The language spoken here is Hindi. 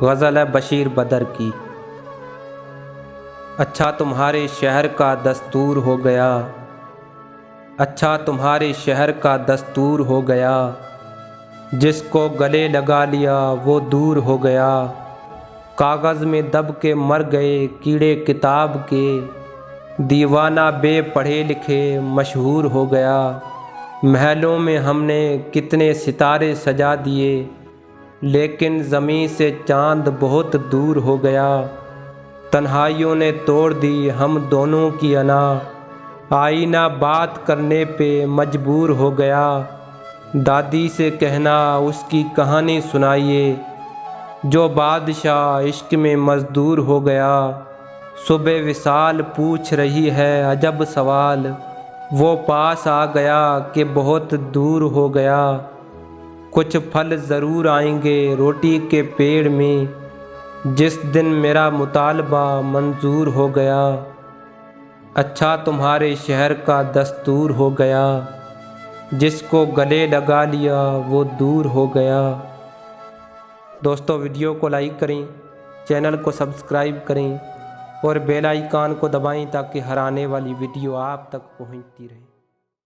गज़ल है बशीर बदर की। अच्छा तुम्हारे शहर का दस्तूर हो गया, अच्छा तुम्हारे शहर का दस्तूर हो गया, जिसको गले लगा लिया वो दूर हो गया। कागज़ में दब के मर गए कीड़े किताब के, दीवाना बे पढ़े लिखे मशहूर हो गया। महलों में हमने कितने सितारे सजा दिए, लेकिन ज़मीं से चाँद बहुत दूर हो गया। तन्हाइयों ने तोड़ दी हम दोनों की अना, आईना बात करने पे मजबूर हो गया। दादी से कहना उसकी कहानी सुनाइए, जो बादशाह इश्क में मजदूर हो गया। सुबह विसाल पूछ रही है अजब सवाल, वो पास आ गया कि बहुत दूर हो गया। कुछ फल ज़रूर आएंगे रोटी के पेड़ में, जिस दिन मेरा मुतालबा मंजूर हो गया। अच्छा तुम्हारे शहर का दस्तूर हो गया, जिसको गले लगा लिया वो दूर हो गया। दोस्तों वीडियो को लाइक करें, चैनल को सब्सक्राइब करें और बेल आइकन को दबाएं ताकि हर आने वाली वीडियो आप तक पहुंचती रहे।